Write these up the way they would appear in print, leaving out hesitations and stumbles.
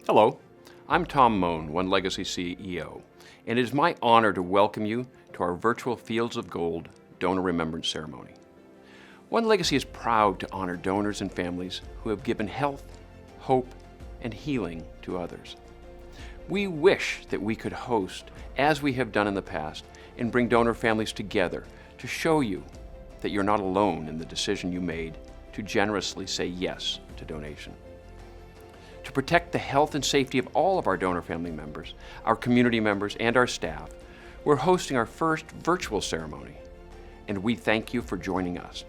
Hello, I'm Tom Moan, OneLegacy CEO, and it is my honor to welcome you to our virtual Fields of Gold Donor Remembrance Ceremony. OneLegacy is proud to honor donors and families who have given health, hope, and healing to others. We wish that we could host, as we have done in the past, and bring donor families together to show you that you're not alone in the decision you made to generously say yes to donation. To protect the health and safety of all of our donor family members, our community members, and our staff, we're hosting our first virtual ceremony, and we thank you for joining us.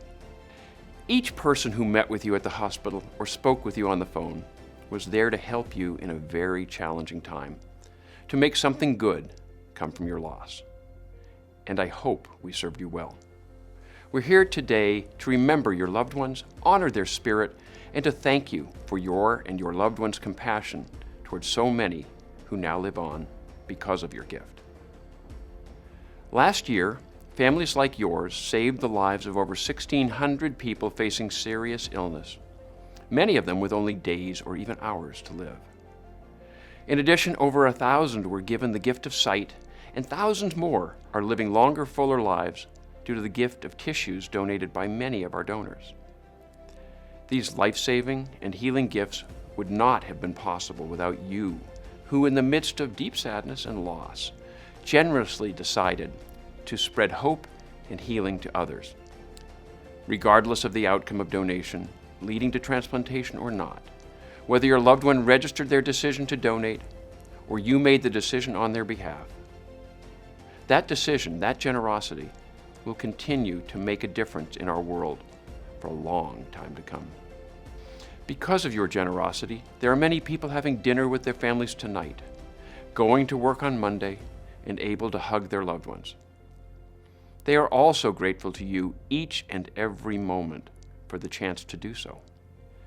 Each person who met with you at the hospital or spoke with you on the phone was there to help you in a very challenging time, to make something good come from your loss. And I hope we served you well. We're here today to remember your loved ones, honor their spirit, and to thank you for your and your loved ones' compassion towards so many who now live on because of your gift. Last year, families like yours saved the lives of over 1,600 people facing serious illness, many of them with only days or even hours to live. In addition, over 1,000 were given the gift of sight, and thousands more are living longer, fuller lives due to the gift of tissues donated by many of our donors. These life-saving and healing gifts would not have been possible without you, who in the midst of deep sadness and loss, generously decided to spread hope and healing to others. Regardless of the outcome of donation, leading to transplantation or not, whether your loved one registered their decision to donate or you made the decision on their behalf, that decision, that generosity, will continue to make a difference in our world for a long time to come. Because of your generosity, there are many people having dinner with their families tonight, going to work on Monday, and able to hug their loved ones. They are also grateful to you each and every moment for the chance to do so.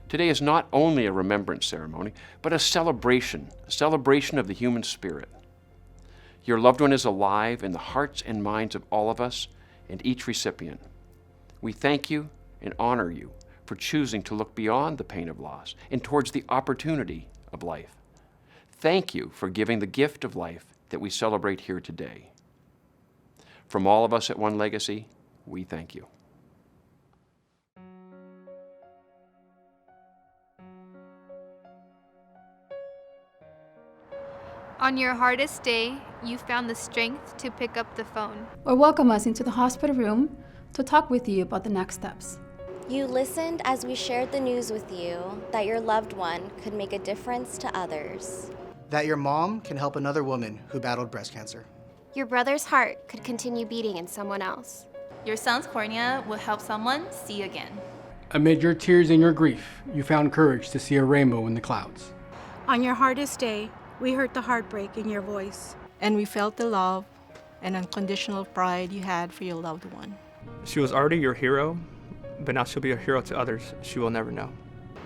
Today is not only a remembrance ceremony, but a celebration of the human spirit. Your loved one is alive in the hearts and minds of all of us and each recipient. We thank you and honor you for choosing to look beyond the pain of loss and towards the opportunity of life. Thank you for giving the gift of life that we celebrate here today. From all of us at OneLegacy, we thank you. On your hardest day, you found the strength to pick up the phone. Or welcome us into the hospital room to talk with you about the next steps. You listened as we shared the news with you that your loved one could make a difference to others. That your mom can help another woman who battled breast cancer. Your brother's heart could continue beating in someone else. Your son's cornea will help someone see again. Amid your tears and your grief, you found courage to see a rainbow in the clouds. On your hardest day, we heard the heartbreak in your voice. And we felt the love and unconditional pride you had for your loved one. She was already your hero, but now she'll be a hero to others she will never know.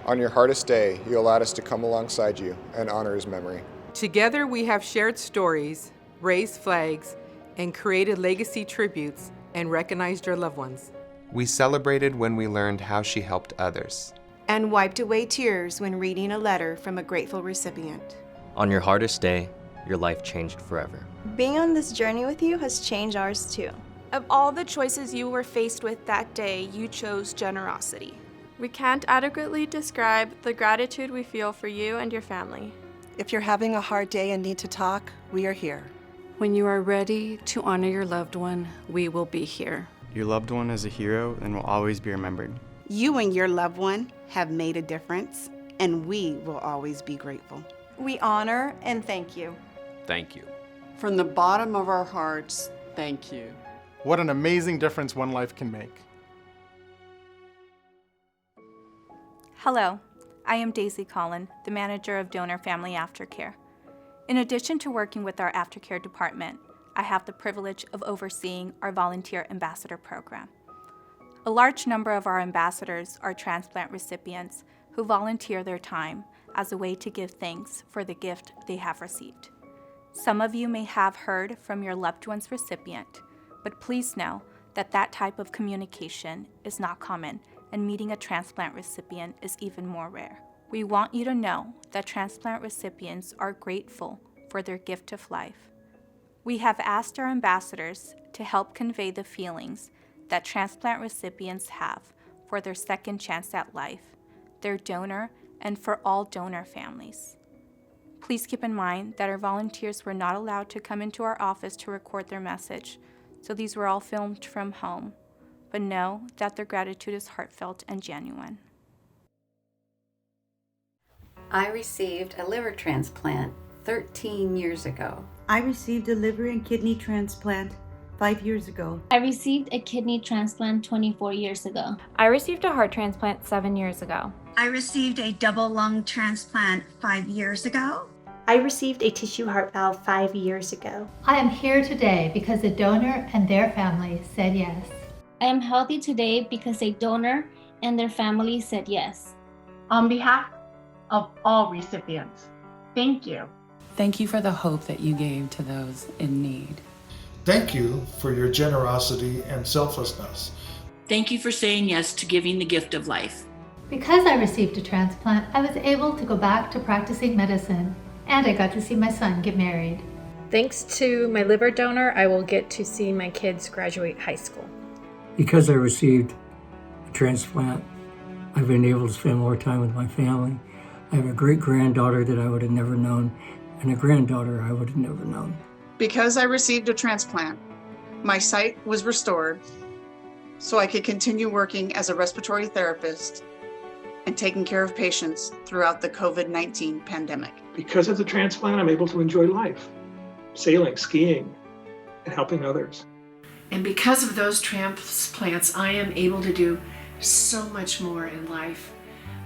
On your hardest day, you allowed us to come alongside you and honor his memory. Together we have shared stories, raised flags, and created legacy tributes and recognized your loved ones. We celebrated when we learned how she helped others. And wiped away tears when reading a letter from a grateful recipient. On your hardest day, your life changed forever. Being on this journey with you has changed ours too. Of all the choices you were faced with that day, you chose generosity. We can't adequately describe the gratitude we feel for you and your family. If you're having a hard day and need to talk, we are here. When you are ready to honor your loved one, we will be here. Your loved one is a hero and will always be remembered. You and your loved one have made a difference, and we will always be grateful. We honor and thank you. Thank you. From the bottom of our hearts, thank you. What an amazing difference one life can make. Hello, I am Daisy Colin, the manager of Donor Family Aftercare. In addition to working with our Aftercare department, I have the privilege of overseeing our Volunteer Ambassador program. A large number of our ambassadors are transplant recipients who volunteer their time as a way to give thanks for the gift they have received. Some of you may have heard from your loved one's recipient, but please know that that type of communication is not common, and meeting a transplant recipient is even more rare. We want you to know that transplant recipients are grateful for their gift of life. We have asked our ambassadors to help convey the feelings that transplant recipients have for their second chance at life, their donor, and for all donor families. Please keep in mind that our volunteers were not allowed to come into our office to record their message, so these were all filmed from home. But know that their gratitude is heartfelt and genuine. I received a liver transplant 13 years ago. I received a liver and kidney transplant 5 years ago. I received a kidney transplant 24 years ago. I received a heart transplant 7 years ago. I received a double lung transplant 5 years ago. I received a tissue heart valve 5 years ago. I am here today because the donor and their family said yes. I am healthy today because a donor and their family said yes. On behalf of all recipients, thank you. Thank you for the hope that you gave to those in need. Thank you for your generosity and selflessness. Thank you for saying yes to giving the gift of life. Because I received a transplant, I was able to go back to practicing medicine, and I got to see my son get married. Thanks to my liver donor, I will get to see my kids graduate high school. Because I received a transplant, I've been able to spend more time with my family. I have a great-granddaughter that I would have never known, and a granddaughter I would have never known. Because I received a transplant, my sight was restored so I could continue working as a respiratory therapist and taking care of patients throughout the COVID-19 pandemic. Because of the transplant, I'm able to enjoy life, sailing, skiing, and helping others. And because of those transplants, I am able to do so much more in life.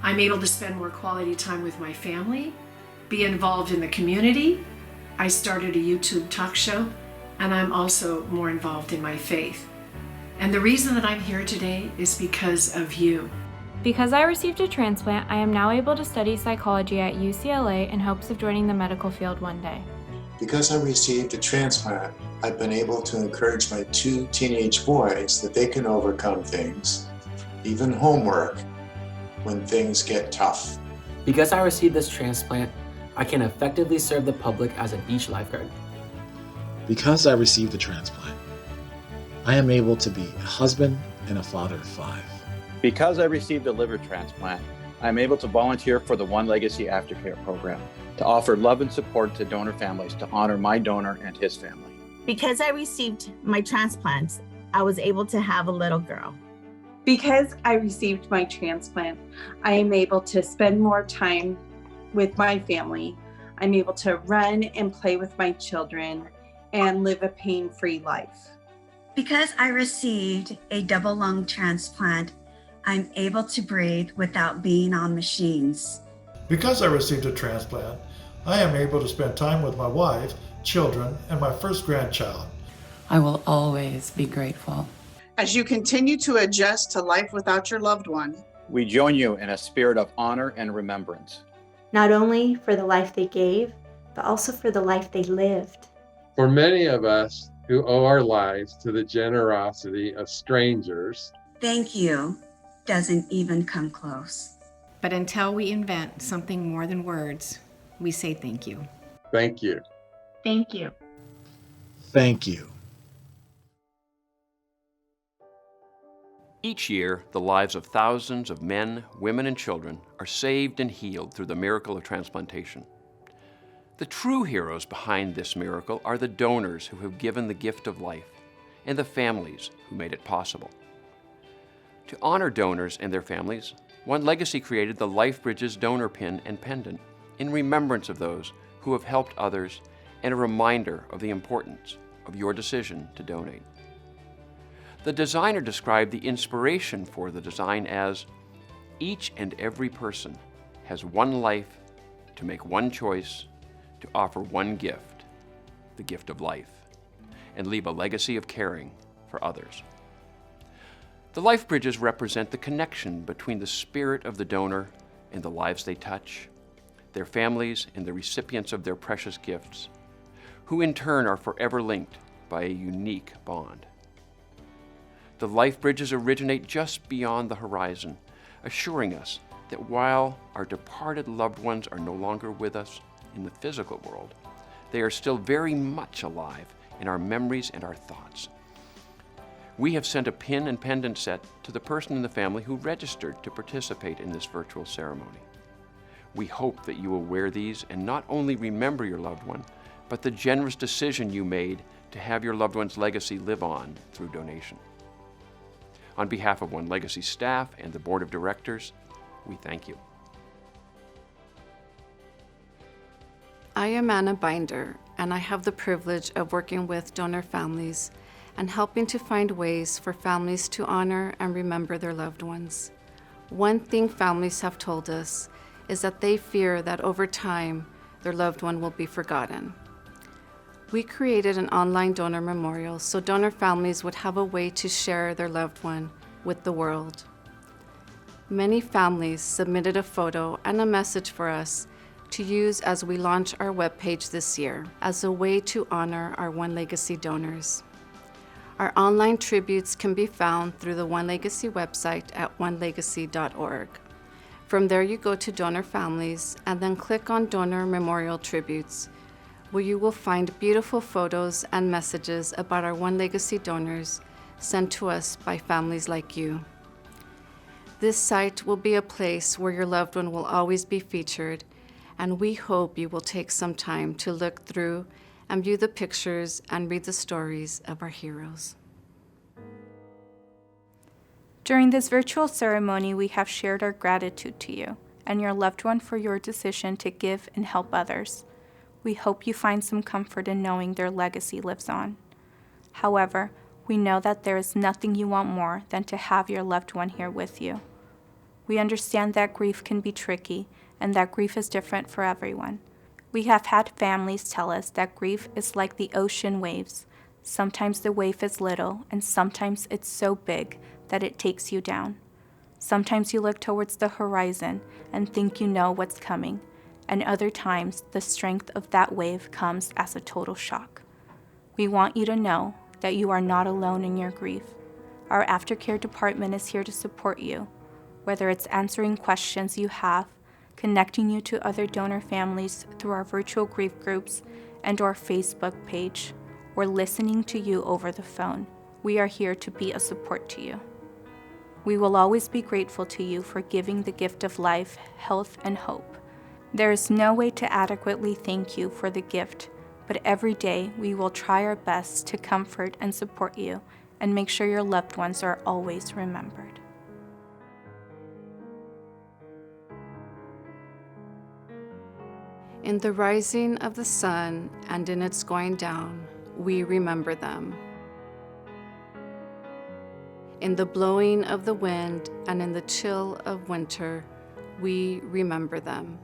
I'm able to spend more quality time with my family, be involved in the community. I started a YouTube talk show, and I'm also more involved in my faith. And the reason that I'm here today is because of you. Because I received a transplant, I am now able to study psychology at UCLA in hopes of joining the medical field one day. Because I received a transplant, I've been able to encourage my 2 teenage boys that they can overcome things, even homework, when things get tough. Because I received this transplant, I can effectively serve the public as a beach lifeguard. Because I received a transplant, I am able to be a husband and a father of 5. Because I received a liver transplant, I am able to volunteer for the OneLegacy Aftercare program to offer love and support to donor families to honor my donor and his family. Because I received my transplants, I was able to have a little girl. Because I received my transplant, I am able to spend more time with my family. I'm able to run and play with my children and live a pain-free life. Because I received a double lung transplant, I'm able to breathe without being on machines. Because I received a transplant, I am able to spend time with my wife, children, and my first grandchild. I will always be grateful. As you continue to adjust to life without your loved one, we join you in a spirit of honor and remembrance. Not only for the life they gave, but also for the life they lived. For many of us who owe our lives to the generosity of strangers, thank you doesn't even come close. But until we invent something more than words, we say thank you. Thank you. Thank you. Thank you. Each year, the lives of thousands of men, women, and children are saved and healed through the miracle of transplantation. The true heroes behind this miracle are the donors who have given the gift of life and the families who made it possible. To honor donors and their families, OneLegacy created the LifeBridges donor pin and pendant in remembrance of those who have helped others and a reminder of the importance of your decision to donate. The designer described the inspiration for the design as, each and every person has one life to make one choice, to offer one gift, the gift of life, and leave a legacy of caring for others. The LifeBridges represent the connection between the spirit of the donor and the lives they touch, their families and the recipients of their precious gifts, who in turn are forever linked by a unique bond. The LifeBridges originate just beyond the horizon, assuring us that while our departed loved ones are no longer with us in the physical world, they are still very much alive in our memories and our thoughts. We have sent a pin and pendant set to the person in the family who registered to participate in this virtual ceremony. We hope that you will wear these and not only remember your loved one, but the generous decision you made to have your loved one's legacy live on through donation. On behalf of OneLegacy staff and the Board of Directors, we thank you. I am Anna Binder, and I have the privilege of working with donor families and helping to find ways for families to honor and remember their loved ones. One thing families have told us is that they fear that over time, their loved one will be forgotten. We created an online donor memorial so donor families would have a way to share their loved one with the world. Many families submitted a photo and a message for us to use as we launch our webpage this year as a way to honor our OneLegacy donors. Our online tributes can be found through the OneLegacy website at onelegacy.org. From there you go to donor families and then click on Donor Memorial Tributes, where you will find beautiful photos and messages about our OneLegacy donors sent to us by families like you. This site will be a place where your loved one will always be featured, and we hope you will take some time to look through and view the pictures and read the stories of our heroes. During this virtual ceremony, we have shared our gratitude to you and your loved one for your decision to give and help others. We hope you find some comfort in knowing their legacy lives on. However, we know that there is nothing you want more than to have your loved one here with you. We understand that grief can be tricky and that grief is different for everyone. We have had families tell us that grief is like the ocean waves. Sometimes the wave is little, and sometimes it's so big that it takes you down. Sometimes you look towards the horizon and think you know what's coming, and other times the strength of that wave comes as a total shock. We want you to know that you are not alone in your grief. Our Aftercare department is here to support you, whether it's answering questions you have, connecting you to other donor families through our virtual grief groups and our Facebook page, or listening to you over the phone. We are here to be a support to you. We will always be grateful to you for giving the gift of life, health, and hope. There is no way to adequately thank you for the gift, but every day we will try our best to comfort and support you and make sure your loved ones are always remembered. In the rising of the sun and in its going down, we remember them. In the blowing of the wind and in the chill of winter, we remember them.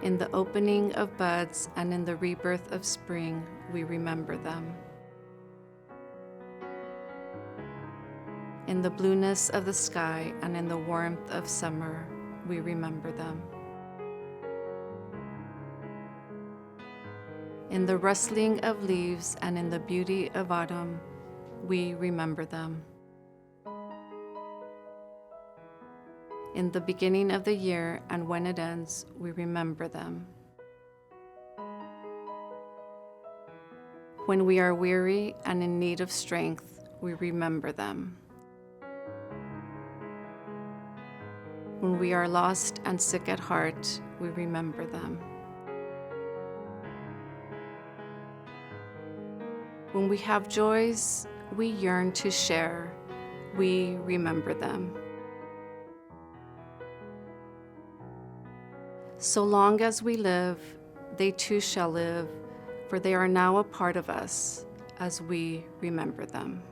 In the opening of buds and in the rebirth of spring, we remember them. In the blueness of the sky and in the warmth of summer, we remember them. In the rustling of leaves and in the beauty of autumn, we remember them. In the beginning of the year and when it ends, we remember them. When we are weary and in need of strength, we remember them. When we are lost and sick at heart, we remember them. When we have joys we yearn to share, we remember them. So long as we live, they too shall live, for they are now a part of us as we remember them.